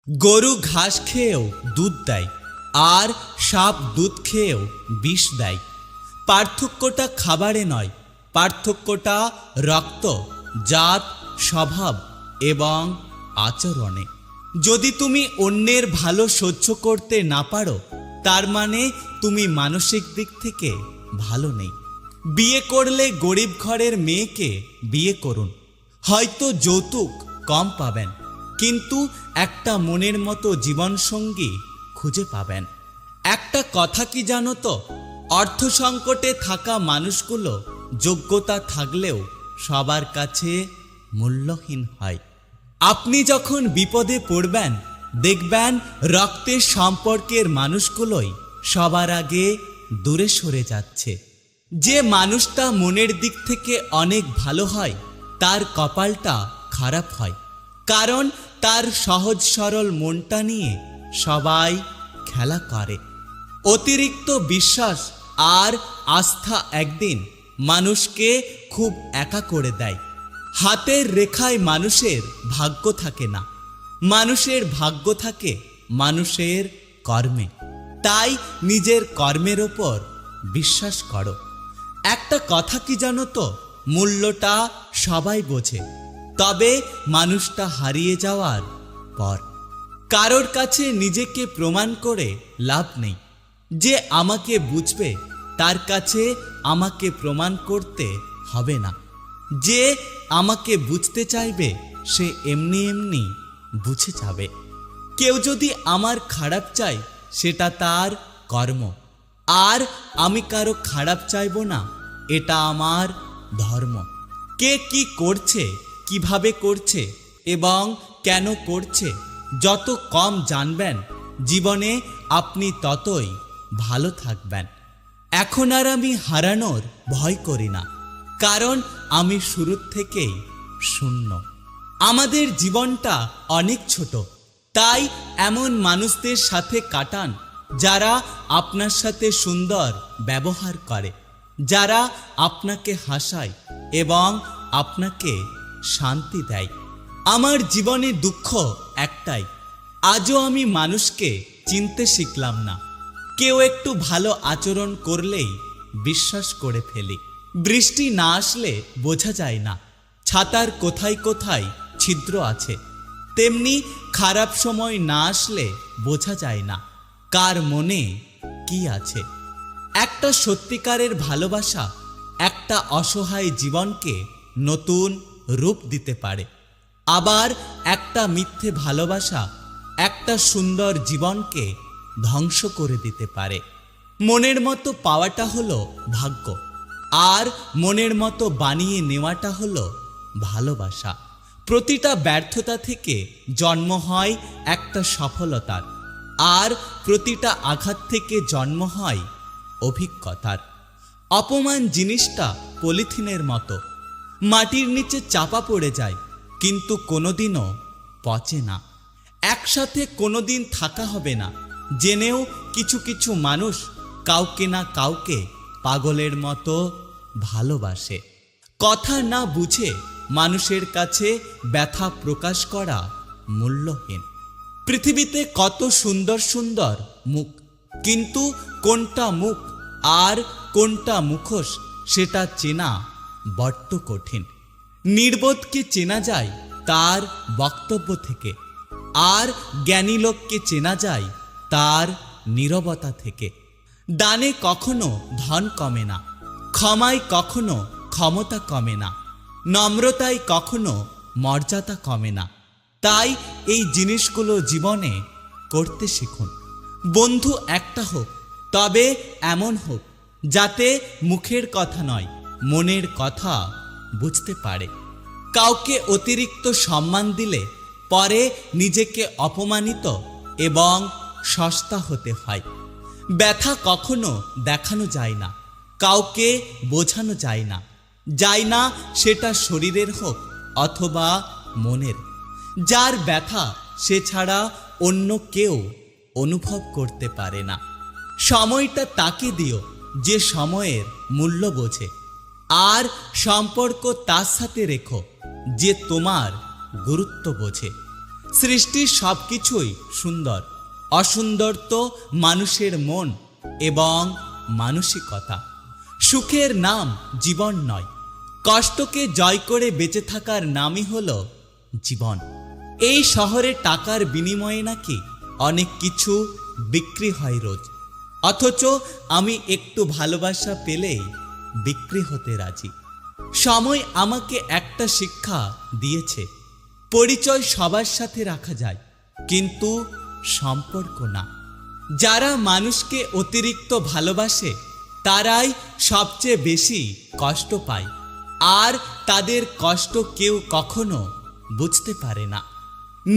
গরু ঘাস খেয়েও দুধ দেয়, আর সাপ দুধ খেয়েও বিষ দেয়। পার্থক্যটা খাবারে নয়, পার্থক্যটা রক্ত, জাত, স্বভাব এবং আচরণে। যদি তুমি অন্যের ভালো সহ্য করতে না পারো, তার মানে তুমি মানসিক দিক থেকে ভালো নেই। বিয়ে করলে গরিব ঘরের মেয়েকে বিয়ে করুন, হয়তো যৌতুক কম পাবেন, কিন্তু একটা মনের মতো জীবনসঙ্গী খুঁজে পাবেন। একটা কথা কি জানো তো, অর্থ সংকটে থাকা মানুষগুলো যোগ্যতা থাকলেও সবার কাছে মূল্যহীন হয়। আপনি যখন বিপদে পড়বেন, দেখবেন রক্তের সম্পর্কের মানুষগুলোই সবার আগে দূরে সরে যাচ্ছে। যে মানুষটা মনের দিক থেকে অনেক ভালো হয়, তার কপালটা খারাপ হয়, কারণ তার সহজ সরল মনটা নিয়ে সবাই খেলা করে। অতিরিক্ত বিশ্বাস আর আস্থা একদিন মানুষকে খুব একা করে দেয়। হাতের রেখায় মানুষের ভাগ্য থাকে না, মানুষের ভাগ্য থাকে মানুষের কর্মে। তাই নিজের কর্মের ওপর বিশ্বাস করো। একটা কথা কি জানো তো, মূল্যটা সবাই বোঝে, তবে মানুষটা হারিয়ে যাওয়ার পর। কারোর কাছে নিজেকে প্রমাণ করে লাভ নেই। যে আমাকে বুঝবে, তার কাছে আমাকে প্রমাণ করতে হবে না। যে আমাকে বুঝতে চাইবে, সে এমনি এমনি বুঝে যাবে। কেউ যদি আমার খারাপ চায়, সেটা তার কর্ম, আর আমি কারো খারাপ চাইব না, এটা আমার ধর্ম। কে কি করছে, কিভাবে করছে এবং কেন করছে, যত কম জানবেন, জীবনে আপনি ততই ভালো থাকবেন। এখন আর আমি হারানোর ভয় করি না, কারণ আমি শুরুর থেকেই শূন্য। আমাদের জীবনটা অনেক ছোট, তাই এমন মানুষদের সাথে কাটান যারা আপনার সাথে সুন্দর ব্যবহার করে, যারা আপনাকে হাসায় এবং আপনাকে শান্তি দেয়। আমার জীবনে দুঃখ একটাই, আজও আমি মানুষকে চিনতে শিখলাম না। কেউ একটু ভালো আচরণ করলেই বিশ্বাস করে ফেলি। বৃষ্টি না আসলে বোঝা যায় না ছাতার কোথায় কোথায় ছিদ্র আছে, তেমনি খারাপ সময় না আসলে বোঝা যায় না কার মনে কি আছে। একটা সত্যিকারের ভালোবাসা একটা অসহায় জীবনকে নতুন রূপ দিতে পারে, আবার একটা মিথ্যে ভালোবাসা একটা সুন্দর জীবনকে ধ্বংস করে দিতে পারে। মনের মতো পাওয়াটা হলো ভাগ্য, আর মনের মতো বানিয়ে নেওয়াটা হলো ভালোবাসা। প্রতিটা ব্যর্থতা থেকে জন্ম হয় একটা সফলতার, আর প্রতিটা আঘাত থেকে জন্ম হয় অভিজ্ঞতার। অপমান জিনিসটা পলিথিনের মতো, মাটির নিচে চাপা পড়ে যায়, কিন্তু কোনোদিনও পচে না। একসাথে কোনোদিন থাকা হবে না, জেনেও কিছু কিছু মানুষ কাউকে না কাউকে পাগলের মতো ভালোবাসে। কথা না বুঝে মানুষের কাছে ব্যথা প্রকাশ করা মূল্যহীন। পৃথিবীতে কত সুন্দর সুন্দর মুখ, কিন্তু কোনটা মুখ আর কোনটা মুখোশ সেটা চেনা বড্ড কঠিন। নির্বোধকে চেনা যায় তার বক্তব্য থেকে, আর জ্ঞানী লোককে চেনা যায় তার নীরবতা থেকে। দানে কখনো ধন কমে না, ক্ষমায় কখনো ক্ষমতা কমে না, নম্রতায় কখনো মর্যাদা কমে না। তাই এই জিনিসগুলো জীবনে করতে শিখুন। বন্ধু একটা হোক, তবে এমন হোক যাতে মুখের কথা নয়, মনের কথা বুঝতে পারে। কাউকে অতিরিক্ত সম্মান দিলে পরে নিজেকে অপমানিত এবং সস্তা হতে হয়। ব্যথা কখনো দেখানো যায় না, কাউকে বোঝানো যায় না, সেটা শরীরের হোক অথবা মনের। যার ব্যথা সে ছাড়া অন্য কেউ অনুভব করতে পারে না। সময়টা তাকে দিও যে সময়ের মূল্য বোঝে, আর সম্পর্ক তার সাথে রেখো যে তোমার গুরুত্ব বোঝে। সৃষ্টির সব কিছুই সুন্দর, অসুন্দর তো মানুষের মন এবং মানসিকতা। সুখের নাম জীবন নয়, কষ্টকে জয় করে বেঁচে থাকার নামই হলো জীবন। এই শহরে টাকার বিনিময়ে নাকি অনেক কিছু বিক্রি হয় রোজ, অথচ আমি একটু ভালোবাসা পেলেই বিক্রি হতে রাজি। সময় আমাকে একটা শিক্ষা দিয়েছে, পরিচয় সবার সাথে রাখা যায়, কিন্তু সম্পর্ক না। যারা মানুষকে অতিরিক্ত ভালোবাসে তারাই সবচেয়ে বেশি কষ্ট পায়, আর তাদের কষ্ট কেউ কখনো বুঝতে পারে না।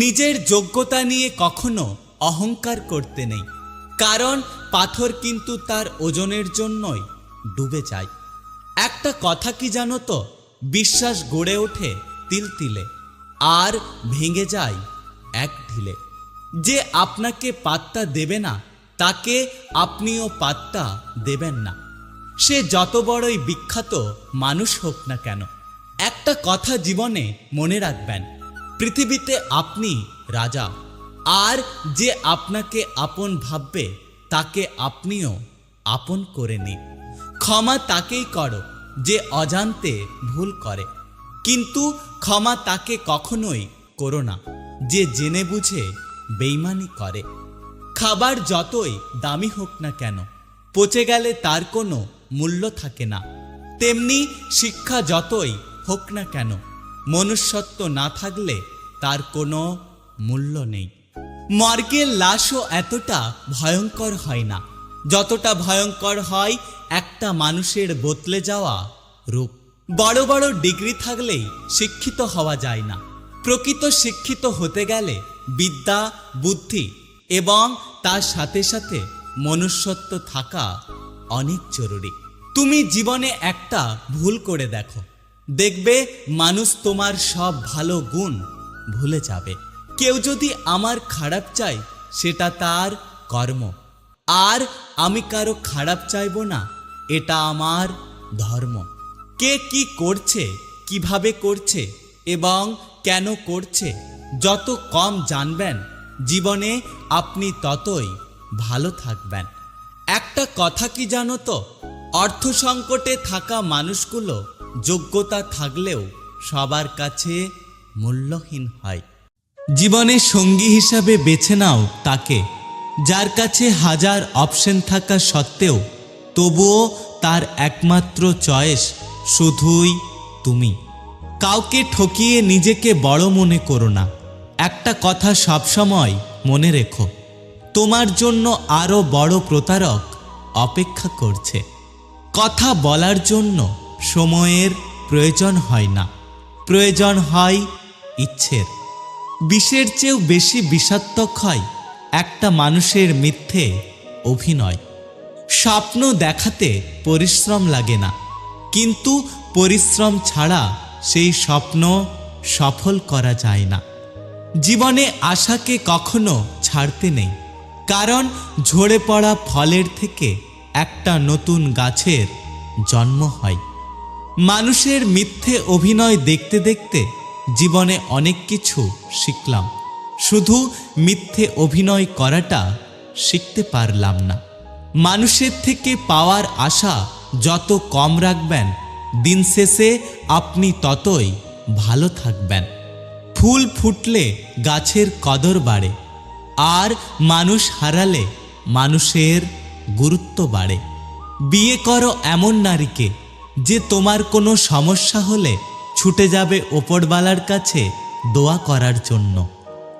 নিজের যোগ্যতা নিয়ে কখনো অহংকার করতে নেই, কারণ পাথর কিন্তু তার ওজনের জন্যই ডুবে যায়। একটা কথা কি জানো তো, বিশ্বাস গড়ে ওঠে তিল তিলে আর ভেঙে যায় এক ঢিলে। যে আপনাকে পাত্তা দেবে না তাকে আপনিও পাত্তা দেবেন না, সে যত বড়ই বিখ্যাত মানুষ হোক না কেন। একটা কথা জীবনে মনে রাখবেন, পৃথিবীতে আপনি রাজা, আর যে আপনাকে আপন ভাববে তাকে আপনিও আপন করে নিন। ক্ষমা তাকেই করো যে অজান্তে ভুল করে, কিন্তু ক্ষমা তাকে কখনোই করো না যে জেনে বুঝে বেইমানি করে। খাবার যতই দামি হোক না কেন, পচে গেলে তার কোনো মূল্য থাকে না। তেমনি শিক্ষা যতই হোক না কেন, মনুষ্যত্ব না থাকলে তার কোনো মূল্য নেই। মর্গের লাশও এতটা ভয়ঙ্কর হয় না যতটা ভয়ঙ্কর হয় একটা মানুষের বদলে যাওয়া রূপ। বড় বড় ডিগ্রি থাকলেই শিক্ষিত হওয়া যায় না। প্রকৃত শিক্ষিত হতে গেলে বিদ্যা, বুদ্ধি এবং তার সাথে সাথে মনুষ্যত্ব থাকা অনেক জরুরি। তুমি জীবনে একটা ভুল করে দেখো, দেখবে মানুষ তোমার সব ভালো গুণ ভুলে যাবে। কেউ যদি আমার খারাপ চায় সেটা তার কর্ম, আর আমি কারো খারাপ চাইব না, এটা আমার ধর্ম। কে কি করছে, কিভাবে করছে এবং কেন করছে যত কম জানবেন, জীবনে আপনি ততই ভালো থাকবেন। একটা কথা কি জানো তো, অর্থ সংকটে থাকা মানুষগুলো যোগ্যতা থাকলেও সবার কাছে মূল্যহীন হয়। জীবনে সঙ্গী হিসাবে বেছে নাও তাকে, যার কাছে হাজার অপশন থাকা সত্ত্বেও তবুও তার একমাত্র চয়েস শুধুই তুমি। কাউকে ঠকিয়ে নিজেকে বড় মনে করো না। একটা কথা সবসময় মনে রেখো, তোমার জন্য আরও বড় প্রতারক অপেক্ষা করছে। কথা বলার জন্য সময়ের প্রয়োজন হয় না, প্রয়োজন হয় ইচ্ছের। বিষের চেয়েও বেশি বিষাত্মক হয় একটা মানুষের মিথ্যে অভিনয়। স্বপ্ন দেখাতে পরিশ্রম লাগে না, কিন্তু পরিশ্রম ছাড়া সেই স্বপ্ন সফল করা যায় না। জীবনে আশাকে কখনো ছাড়তে নেই, কারণ ঝরে পড়া ফলের থেকে একটা নতুন গাছের জন্ম হয়। মানুষের মিথ্যে অভিনয় দেখতে দেখতে জীবনে অনেক কিছু শিখলাম, শুধু মিথ্যে অভিনয় করাটা শিখতে পারলাম না। মানুষের থেকে পাওয়ার আশা যত কম রাখবেন, দিন শেষে আপনি ততই ভালো থাকবেন। ফুল ফুটলে গাছের কদর বাড়ে, আর মানুষ হারালে মানুষের গুরুত্ব বাড়ে। বিয়ে করো এমন নারীকে যে তোমার কোনো সমস্যা হলে ছুটে যাবে ওপরওয়ালার কাছে দোয়া করার জন্য,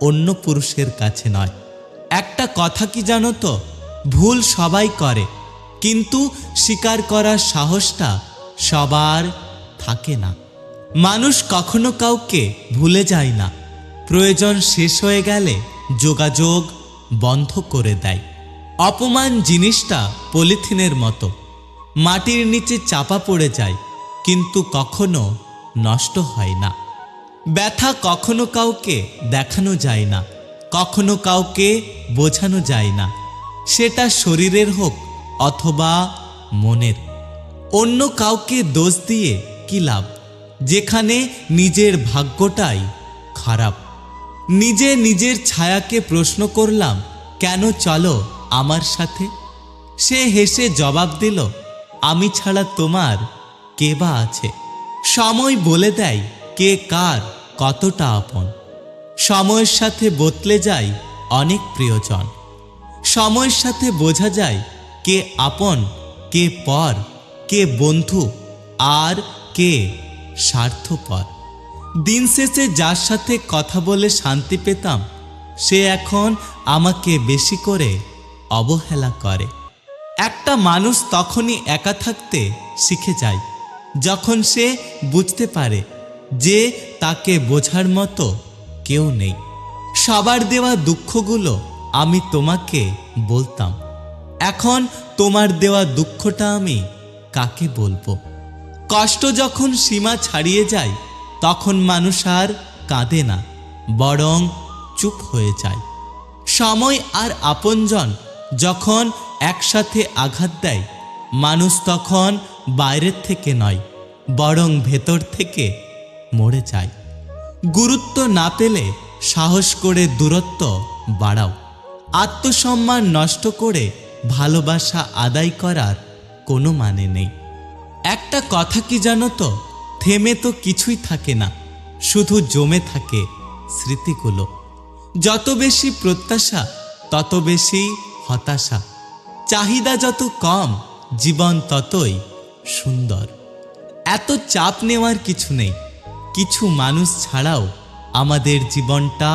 অন্য পুরুষের কাছে নয়। একটা কথা কি জানো তো, ভুল সবাই করে, কিন্তু স্বীকার করার সাহসটা সবার থাকে না। মানুষ কখনো কাউকে ভুলে যায় না, প্রয়োজন শেষ হয়ে গেলে যোগাযোগ বন্ধ করে দেয়। অপমান জিনিসটা পলিথিনের মতো, মাটির নিচে চাপা পড়ে যায় কিন্তু কখনো নষ্ট হয় না। ব্যথা কখনো কাউকে দেখানো যায় না, কখনো কাউকে বোঝানো যায় না, সেটা শরীরের হোক অথবা মনের। অন্য কাউকে দোষ দিয়ে কি লাভ, যেখানে নিজের ভাগ্যটাই খারাপ। নিজে নিজের ছায়াকে প্রশ্ন করলাম, কেন চলো আমার সাথে? সে হেসে জবাব দিল, আমি ছাড়া তোমার কে বা আছে? সময় বলে দেয় কে কার কতটা আপন। সময়ের সাথে বদলে যায় অনেক প্রিয়জন। সময়ের সাথে বোঝা যায় কে আপন, কে পর, কে বন্ধু আর কে স্বার্থপর। দিন শেষে যার সাথে কথা বলে শান্তি পেতাম, সে এখন আমাকে বেশি করে অবহেলা করে। একটা মানুষ তখনই একা থাকতে শিখে যায় যখন সে বুঝতে পারে যে তাকে বোঝার মতো কেউ নেই। সবার দেওয়া দুঃখগুলো আমি তোমাকে বলতাম, এখন তোমার দেওয়া দুঃখটা আমি কাকে বলবো? কষ্ট যখন সীমা ছাড়িয়ে যায়, তখন মানুষ আর কাঁদে না, বরং চুপ হয়ে যায়। সময় আর আপনজন যখন একসাথে আঘাত দেয়, মানুষ তখন বাইরের থেকে নয়, বরং ভেতর থেকে মরে যায়। গুরুত্ব না পেলে সাহস করে দূরত্ব বাড়াও। আত্মসম্মান নষ্ট করে ভালোবাসা আদায় করার কোনো মানে নেই। একটা কথা কি জানো তো, থেমে তো কিছুই থাকে না, শুধু জমে থাকে স্মৃতিগুলো। যত বেশি প্রত্যাশা তত বেশি হতাশা। চাহিদা যত কম, জীবন ততই সুন্দর। এত চাপ নেওয়ার কিছু নেই, কিছু মানুষ ছাড়াও আমাদের জীবনটা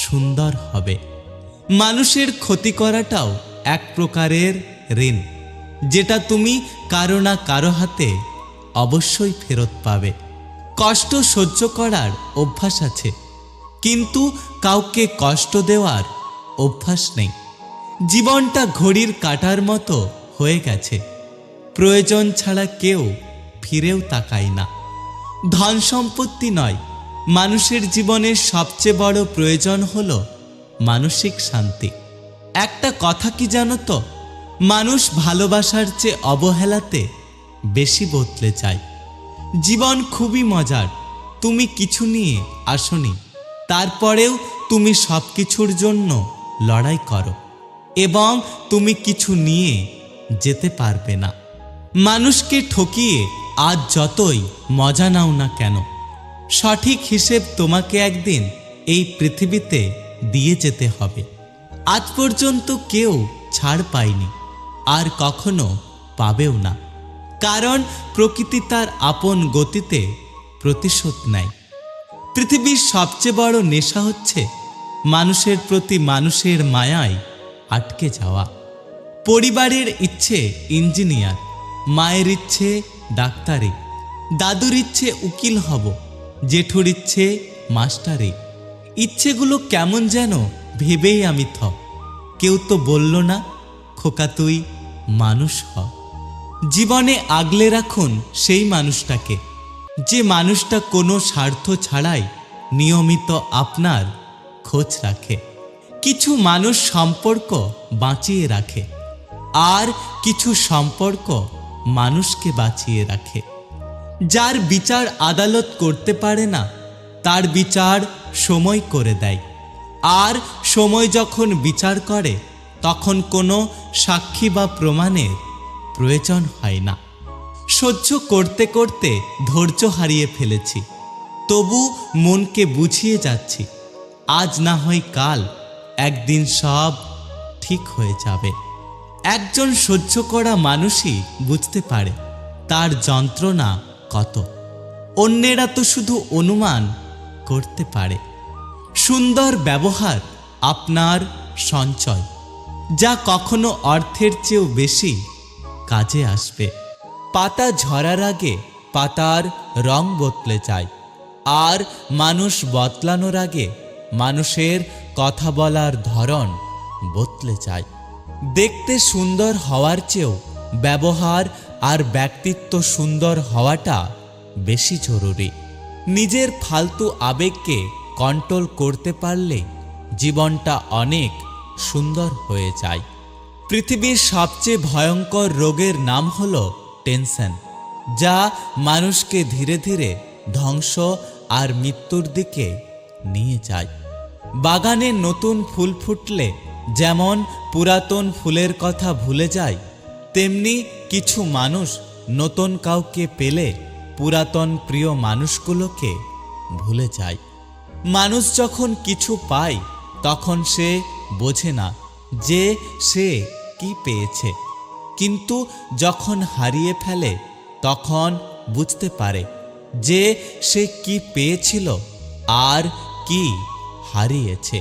সুন্দর হবে। মানুষের ক্ষতি করাটাও এক প্রকারের ঋণ, যেটা তুমি কারো না কারো হাতে অবশ্যই ফেরত পাবে। কষ্ট সহ্য করার অভ্যাস আছে, কিন্তু কাউকে কষ্ট দেওয়ার অভ্যাস নেই। জীবনটা ঘড়ির কাঁটার মতো হয়ে গেছে, প্রয়োজন ছাড়া কেউ ফিরেও তাকায় না। ধন সম্পত্তি নয়, মানুষের জীবনের সবচেয়ে বড় প্রয়োজন হলো মানসিক শান্তি। একটা কথা কি জানো তো, মানুষ ভালোবাসার চেয়ে অবহেলাতে বেশি বদলে যায়। জীবন খুবই মজার, তুমি কিছু নিয়ে আসনি, তারপরেও তুমি সব কিছুর জন্য লড়াই করো, এবং তুমি কিছু নিয়ে যেতে পারবে না। মানুষকে ঠকিয়ে আজ যতই মজা নাও না কেন, সঠিক হিসেব তোমাকে একদিন এই পৃথিবীতে দিয়ে যেতে হবে। আজ পর্যন্ত কেউ ছাড় পায়নি, আর কখনো পাবেও না, কারণ প্রকৃতি তার আপন গতিতে প্রতিশোধ নেয়। পৃথিবীর সবচেয়ে বড় নেশা হচ্ছে মানুষের প্রতি মানুষের মায়ায় আটকে যাওয়া। পরিবারের ইচ্ছে ইঞ্জিনিয়ার, মায়ের ইচ্ছে ডাক্তারি, দাদুর ইচ্ছে উকিল হব, জেঠুর ইচ্ছে মাস্টারি। ইচ্ছেগুলো কেমন যেন ভেবেই আমি থ। কেউ তো বলল না, খোকা তুই মানুষ হ। জীবনে আগলে রাখুন সেই মানুষটাকে, যে মানুষটা কোনো স্বার্থ ছাড়াই নিয়মিত আপনার খোঁজ রাখে। কিছু মানুষ সম্পর্ক বাঁচিয়ে রাখে, আর কিছু সম্পর্ক মানুষকে বাঁচিয়ে রাখে। যার বিচার আদালত করতে পারে না, তার বিচার সময় করে দেয়। আর সময় যখন বিচার করে, তখন কোনো সাক্ষী বা প্রমাণের প্রয়োজন হয় না। সহ্য করতে করতে ধৈর্য হারিয়ে ফেলেছি, তবু মনকে বুঝিয়ে যাচ্ছি, আজ না হয় কাল একদিন সব ঠিক হয়ে যাবে। একজন সহ্য করা মানুষই বুঝতে পারে তার যন্ত্রণা কত, অন্যেরা তো শুধু অনুমান করতে পারে। সুন্দর ব্যবহার আপনার সঞ্চয়, যা কখনো অর্থের চেয়েও বেশি কাজে আসবে। পাতা ঝরার আগে পাতার রং বদলে যায়, আর মানুষ বদলানোর আগে মানুষের কথা বলার ধরন বদলে যায়। দেখতে সুন্দর হওয়ার চেয়েও ব্যবহার আর ব্যক্তিত্ব সুন্দর হওয়াটা বেশি জরুরি। নিজের ফালতু আবেগকে কন্ট্রোল করতে পারলে জীবনটা অনেক সুন্দর হয়ে যায়। পৃথিবীর সবচেয়ে ভয়ঙ্কর রোগের নাম হলো টেনশন, যা মানুষকে ধীরে ধীরে ধ্বংস আর মৃত্যুর দিকে নিয়ে যায়। বাগানে নতুন ফুল ফুটলে যেমন পুরাতন ফুলের কথা ভুলে যায়, তেমনি কিছু মানুষ নতুন কাউকে পেলে পুরাতন প্রিয় মানুষগুলোকে ভুলে যায়। মানুষ যখন কিছু পায় তখন সে বোঝে না যে সে কি পেয়েছে, কিন্তু যখন হারিয়ে ফেলে তখন বুঝতে পারে যে সে কি পেয়েছিল আর কি হারিয়েছে।